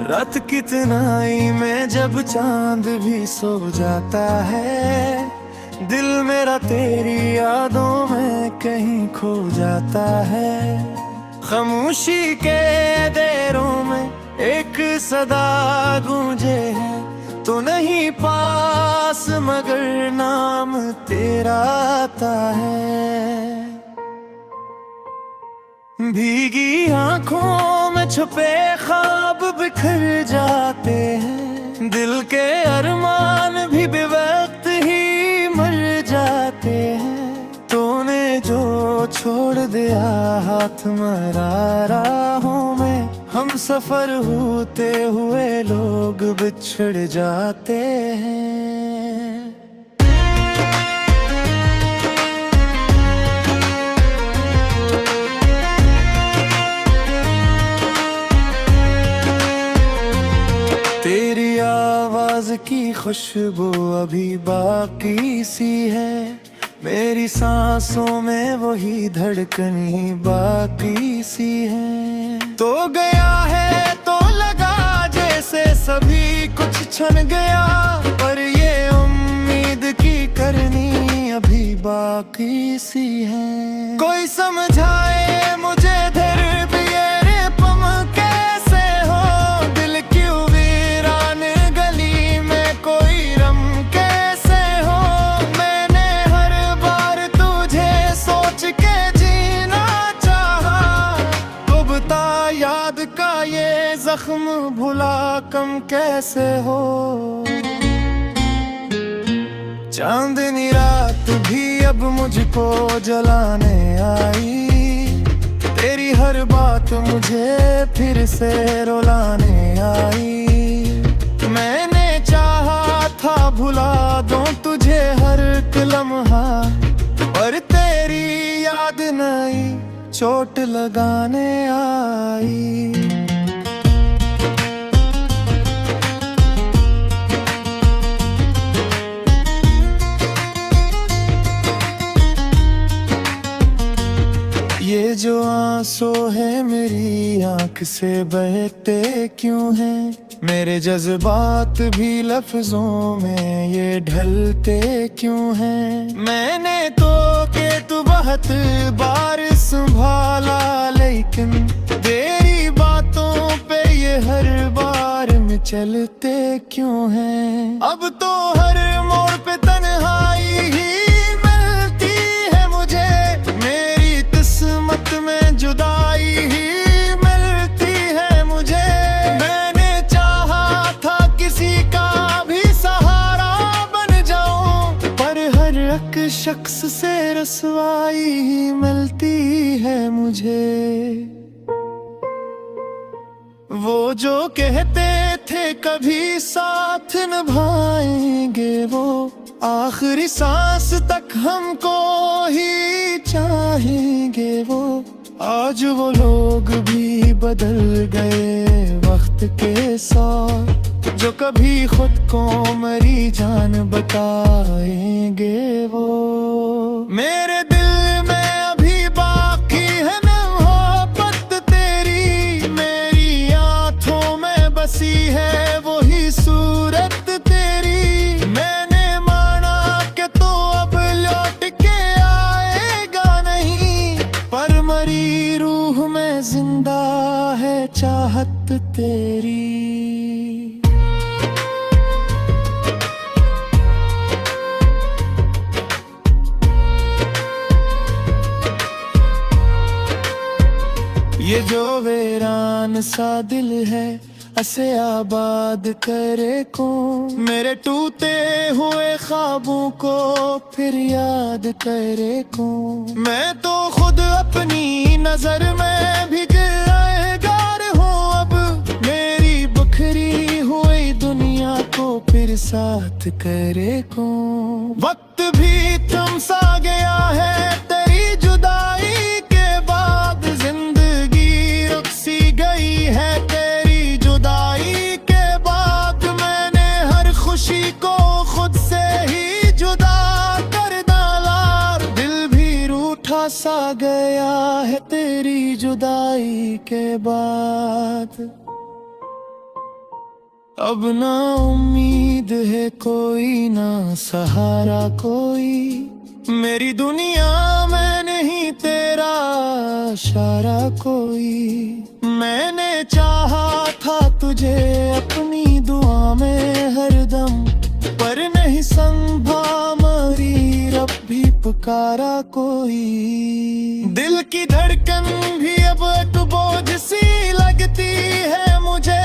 रात की तन्हाई में जब चांद भी सो जाता है, दिल मेरा तेरी यादों में कहीं खो जाता है। खामोशी के अंधेरों में एक सदा गूंजे है, तो नहीं पास मगर नाम तेरा आता है। भीगी आंखों में छुपे ख्वाब बिखर जाते हैं, दिल के अरमान भी बेवक्त ही मर जाते हैं। तूने जो छोड़ दिया हाथ मरा राहों में, हम सफर होते हुए लोग बिछड़ जाते हैं। तेरी आवाज की खुशबू अभी बाकी सी है, मेरी सांसों में वही धड़कन ही बाकी सी है। तो गया है तो लगा जैसे सभी कुछ छन गया, पर ये उम्मीद की करनी अभी बाकी सी है। कोई समझाए मुझे जख्म भुला कम कैसे हो। चांदनी रात भी अब मुझको जलाने आई, तेरी हर बात मुझे फिर से रुलाने आई। मैंने चाहा था भुला दूं तुझे हर एक लम्हा, पर तेरी याद नई चोट लगाने आई। ये जो आंसू है मेरी आंख से बहते क्यों हैं, मेरे जज्बात भी लफ्जों में ये ढलते क्यों हैं। मैंने तो के तू बहुत बार संभाला, लेकिन तेरी बातों पे ये हर बार में चलते क्यों हैं। अब तो हर मोड़ पे तन्हाई ही जुदाई ही मिलती है मुझे। मैंने चाहा था किसी का भी सहारा बन जाऊं, पर हर एक शख्स से रसवाई ही मिलती है मुझे। वो जो कहते थे कभी साथ निभाएंगे, वो आखिरी सांस तक हमको ही चाहेंगे। वो आज वो लोग भी बदल गए वक्त के साथ, जो कभी खुद को मरी जान बताएंगे। वो मेरे दिल में अभी बाकी है मोहब्बत तेरी, मेरी आंखों में बसी है वही सूरत तेरी। मैंने माना कि तू अब लौट के आएगा नहीं, पर मरी रूह में जिंदा है चाहत तेरी। ये जो वीरान सा दिल है असे आबाद करे कौन, मेरे टूटे हुए ख्वाबों को फिर याद करे कौन। मैं तो खुद अपनी नजर में भी गिरफ्तार हूँ, अब मेरी बिखरी हुई दुनिया को फिर साथ करे कौन। वक्त भी थम सा गया है तेरी जुदाई के बाद, जिंदगी रुक सी गई है तेरी जुदाई के बाद। मैंने हर खुशी को खुद से ही जुदा कर डाला, दिल भी रूठा सा गया है तेरी जुदाई के बाद। अब ना उम्मीद है कोई, ना सहारा कोई, मेरी दुनिया में नहीं तेरा इशारा कोई। मैंने चाहा था तुझे अपनी दुआ में हरदम, पर नहीं संभा मरी रब भी पुकारा कोई। दिल की धड़कन भी अब एक बोझ सी लगती है मुझे,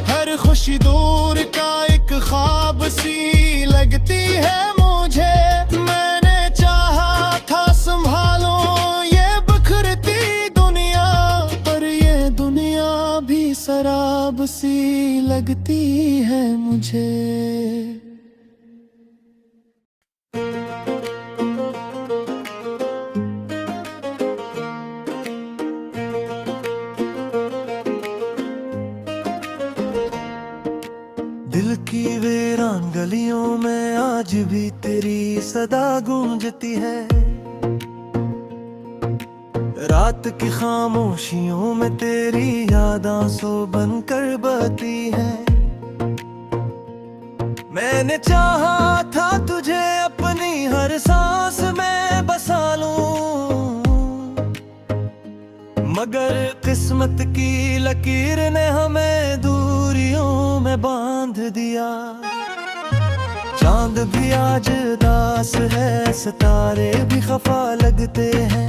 हर खुशी दूर का एक ख्वाब सी लगती है मुझे। मैंने चाहा था संभालूं ये बिखरती दुनिया, पर ये दुनिया भी शराब सी लगती है मुझे। दिल की वीरान गलियों में आज भी तेरी सदा गूंजती है, रात की खामोशियों में तेरी याद आंसू बनकर बहती है। मैंने चाहा था तुझे अपनी हर सांस में बसा लूं, मगर किस्मत की लकीर ने हमें दूरियों में बांध दिया। चांद भी आज उदास है, सितारे भी खफा लगते हैं,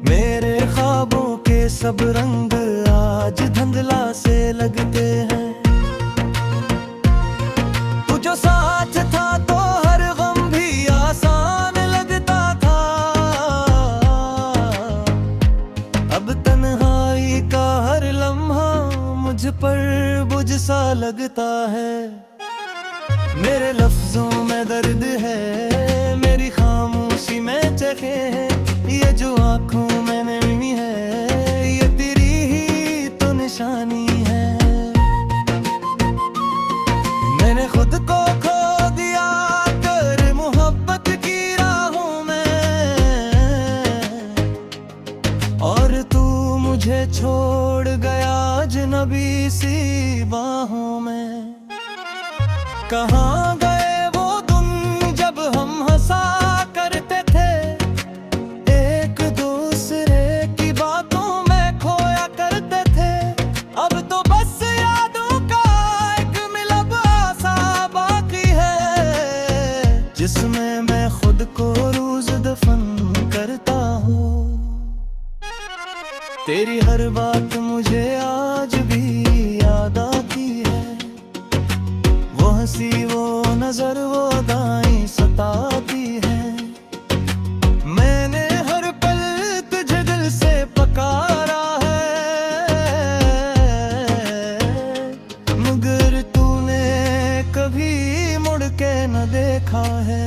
मेरे ख्वाबों के सब रंग आज धुंधला से लगते हैं। तू जो साथ था तो हर गम भी आसान लगता था, अब तन्हाई का हर लम्हा मुझ पर बुझ सा लगता है। मेरे लफ्जों में दर्द है, मेरी खामोशी में चखे है, ये जो आंखों में नमी है ये तेरी ही तो निशानी है। मैंने खुद को खो दिया कर मोहब्बत की राहों में, और तू मुझे छोड़ गया अजनबी सी बाहों में। कहाँ गए वो दिन जब हम हंसा करते थे, एक दूसरे की बातों में खोया करते थे। अब तो बस यादों का एक मिलब आसा बाकी है, जिसमें मैं खुद को रोज दफन करता हूँ। तेरी हर बात मुझे आज भी याद आती है, वो हंसी वो नजर वो अदाएं सताती है। मैंने हर पल तुझे दिल से पुकारा है, मगर तूने कभी मुड़ के न देखा है।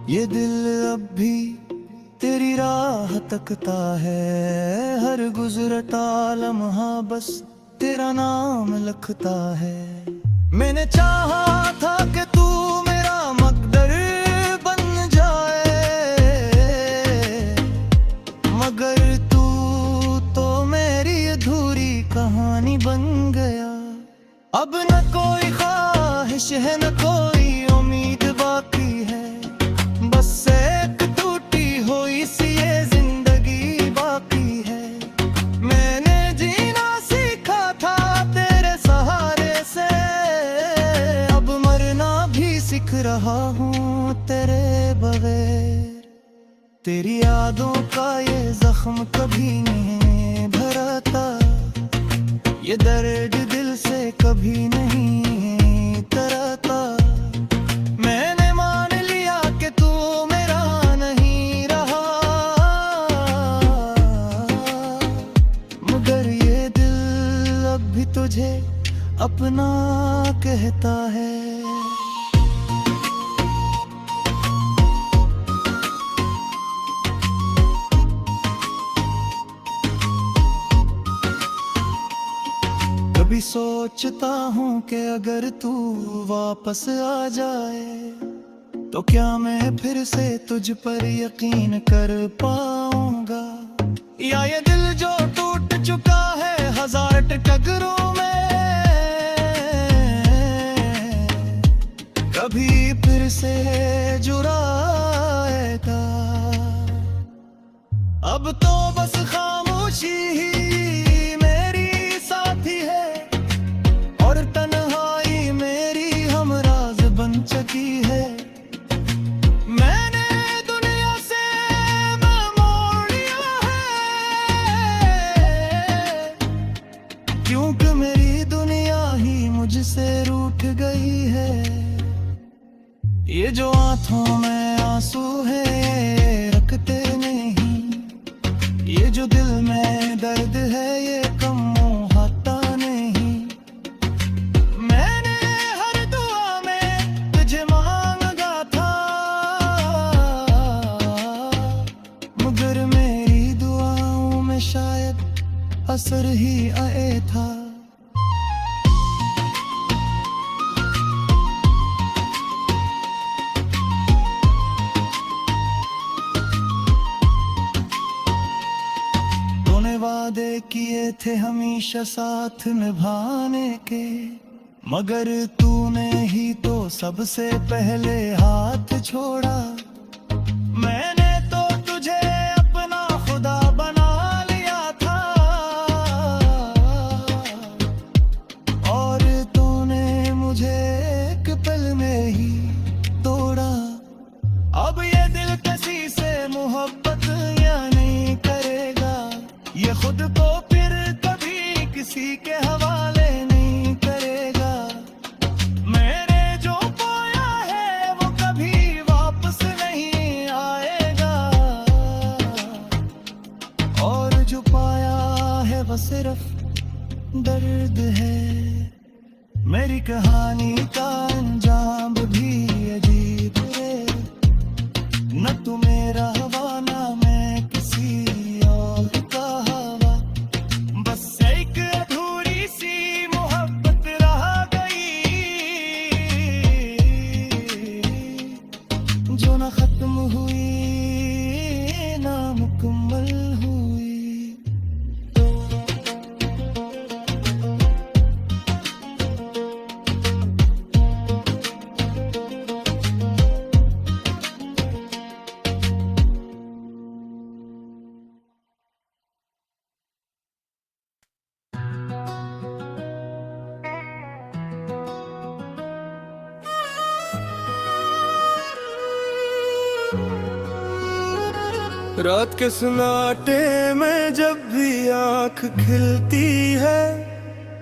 ये दिल अब भी तेरी राह तकता है, हर गुजरता लम्हा बस तेरा नाम लिखता है। मैंने चाहा था कि तू मेरा मकदर बन जाए, मगर तू तो मेरी अधूरी कहानी बन गया। अब न कोई ख्वाहिश है न कोई उम्मीद बाकी है, बस एक टूटी हुई सी ये जिंदगी बाकी है। मैंने जीना सीखा था तेरे सहारे से, अब मरना भी सीख रहा हूँ तेरे बगैर। तेरी यादों का ये जख्म कभी नहीं भरता, ये दर्द दिल से कभी नहीं तरता। मैंने मान लिया कि तू मेरा नहीं रहा, मगर ये दिल अब भी तुझे अपना कहता है। सोचता हूँ कि अगर तू वापस आ जाए तो क्या मैं फिर से तुझ पर यकीन कर पाऊंगा? या ये दिल जो टूट चुका है हजार टकरों में, कभी फिर से जुड़ाएगा? अब तो बस खामोशी ही मेरी साथी है, और तन्हाई मेरी हमराज बन चुकी है। मैंने दुनिया से मैं मोड़ लिया है, क्योंकि मेरी दुनिया ही मुझसे रूठ गई है। ये जो आंखों में आंसू है ये रखते नहीं, ये जो दिल में दर्द है ये कम होता नहीं। मैंने हर दुआ में तुझे मांगा था, मगर मेरी दुआओं में शायद असर ही आए था। वादे किए थे हमेशा साथ निभाने के, मगर तूने ही तो सबसे पहले हाथ छोड़ा। मैंने तो तुझे अपना खुदा बना लिया था, और तूने मुझे एक पल में ही तोड़ा। अब ये दिल किसी से मोहब्बत या नहीं करेगा, ये खुद को फिर कभी किसी के हवाले नहीं करेगा। मैंने जो पाया है वो कभी वापस नहीं आएगा, और जो पाया है वो सिर्फ दर्द है। मेरी कहानी का अंजाम भी अजीब है, न तू मेरा हवा ना मैं किसी और का हवा। बस एक अधूरी सी मोहब्बत रह गई, जो ना खत्म हुई ना मुकम्मल हुई। रात के सन्नाटे में जब भी आँख खिलती है,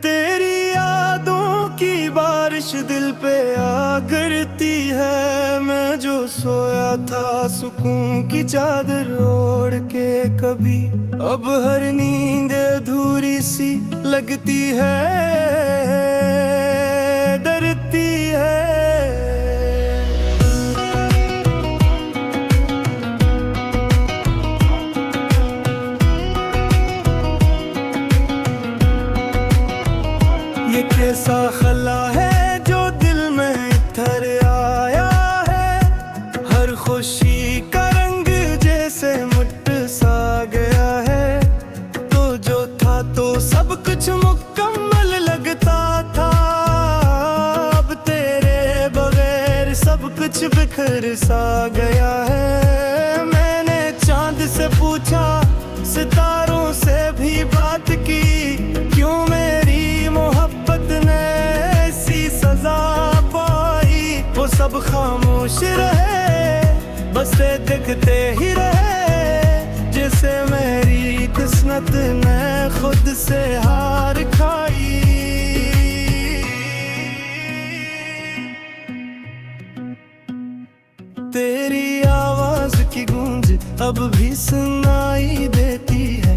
तेरी यादों की बारिश दिल पे आ गिरती है। मैं जो सोया था सुकून की चादर ओढ़ के कभी, अब हर नींद अधूरी सी लगती है, डरती है। ये कैसा खला है जो दिल में इतर आया है, हर खुशी का रंग जैसे मुट सा गया है। तो जो था तो सब कुछ मुकम्मल लगता था, अब तेरे बगैर सब कुछ बिखर सा गया है। मैंने चांद से पूछा, सितारों से भी बात की, क्यों मेरी मोहब्बत ने ऐसी सजा पाई। वो सब खामोश रहे, बस देखते ही रहे, जैसे मेरी किस्मत ने खुद से हार खाई। तेरी आवाज की गूंज अब भी सुनाई देती है,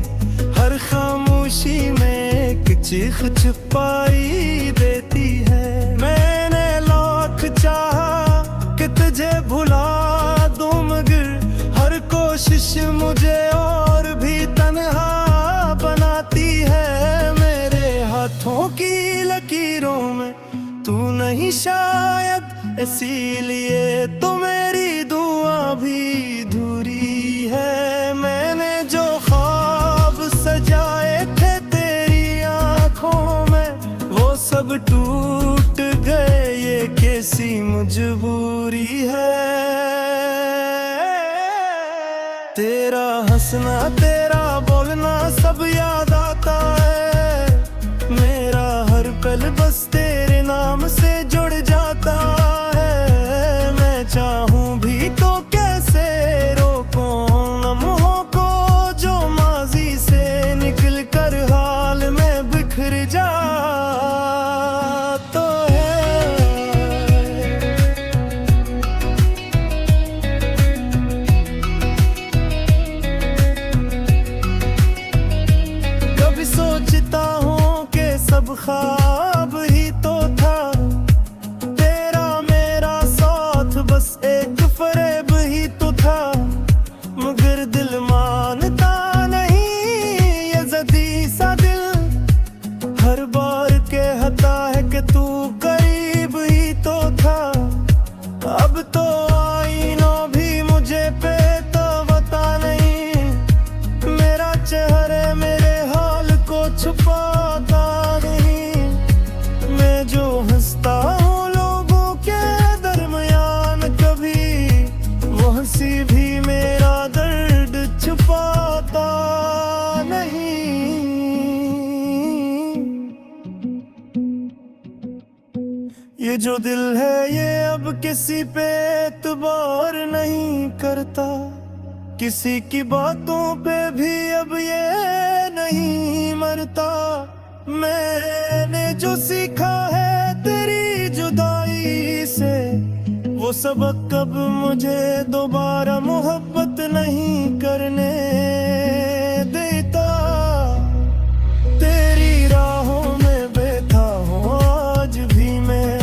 हर खामोशी में एक चीख छुपाई देती है। मैंने लाख चाहा कि तुझे भुला दूं, मगर हर कोशिश मुझे और भी तन्हा बनाती है। मेरे हाथों की लकीरों में तू नहीं शायद, इसीलिए तुम्हें भी धूरी है। मैंने जो ख्वाब सजाए थे तेरी आंखों में, वो सब टूट गए, ये कैसी मजबूरी है। तेरा हंसना तेरा बोलना सब याद आता है, मेरा हर पल बस तेरे नाम से जुड़ जाता है। मैं चाहूं भी तो कैसे रोकूं लम्हों को, जो माजी से निकल कर हाल में बिखर जाता है। कभी सोचता हूँ कि सब ख्वाब ही तो था, तेरा मेरा साथ बस एक फरेब ही तो था। मगर दिल मानता नहीं, ये ज़दी सा दिल हर बार कहता है कि तू करीब ही तो था। अब तो आईनों भी मुझे बेता नहीं, मेरा चेहरे मेरे हाल को छुपाता नहीं। मैं जो हंसता हूँ लोगों के दरमियान, कभी वो हंसी भी मेरा दर्द छुपाता नहीं। ये जो दिल है ये अब किसी पे एतबार नहीं करता, किसी की बातों पे भी अब ये नहीं मरता। मैंने जो सीखा है तेरी जुदाई से, वो सबक अब मुझे दोबारा मोहब्बत नहीं करने देता। तेरी राहों में बैठा हूँ आज भी मैं,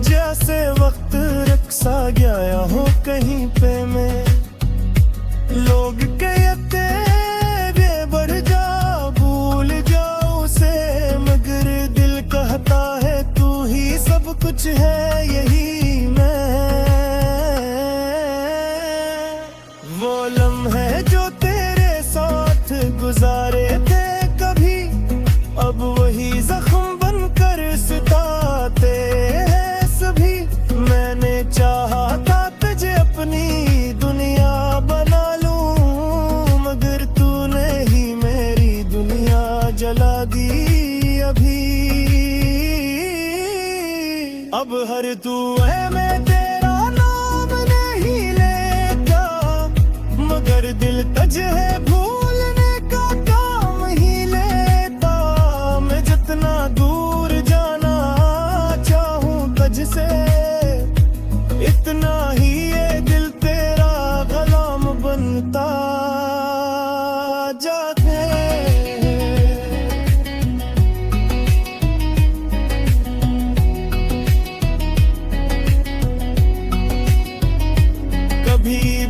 जैसे वक्त रक्सा गया हो कहीं पे मैं। लोग कहते वे बढ़ जा भूल जाओ उसे, मगर दिल कहता है तू ही सब कुछ है, यही मैं। वो लम्हे जो तेरे साथ गुजारे थे कभी, अब वही जख्म बनकर सताते हैं सभी। मैंने चाहा था तुझे अपनी दुनिया बना, जला दी अभी। अब हर तू है मैं तेरा नाम नहीं लेता, मगर दिल तुझे है भूलने का काम ही लेता। मैं जितना दूर जाना चाहूँ तुझसे, इतना ही ये दिल तेरा गुलाम बनता जाता।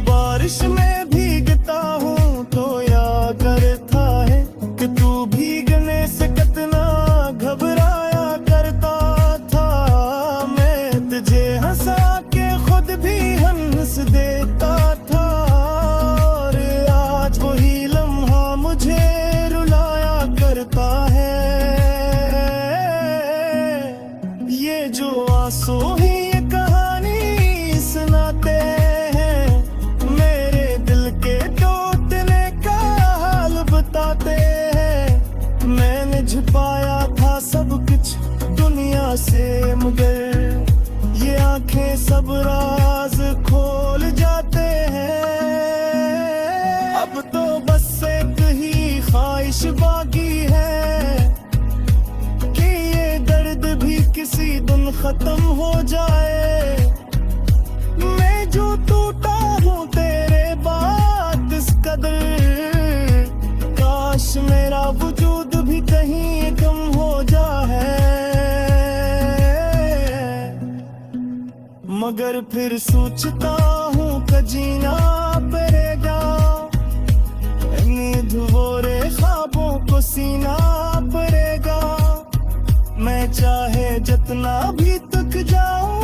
बारिश में भीगता हूँ तो याद करता है कि तू भीगने से कितना घबराया करता था। मैं तुझे हंसा के खुद भी हंस देता था, और आज वही लम्हा मुझे रुलाया करता है। ये जो आंसू ही ये कहानी सुनाते हैं। मैंने छुपाया था सब कुछ दुनिया से, मगर ये आंखें सब राज खोल जाते हैं। अब तो बस एक ही ख्वाहिश बाकी है कि ये दर्द भी किसी दिन खत्म हो जाए। मैं जो टूटा हूँ तेरे बाद इस कदर, काश मेरा वजूद भी कहीं कम हो जाए। मगर फिर सोचता हूँ कि जीना पड़ेगा, नींद भोरे ख्वाबों को सीना पड़ेगा। मैं चाहे जितना भी थक जाऊं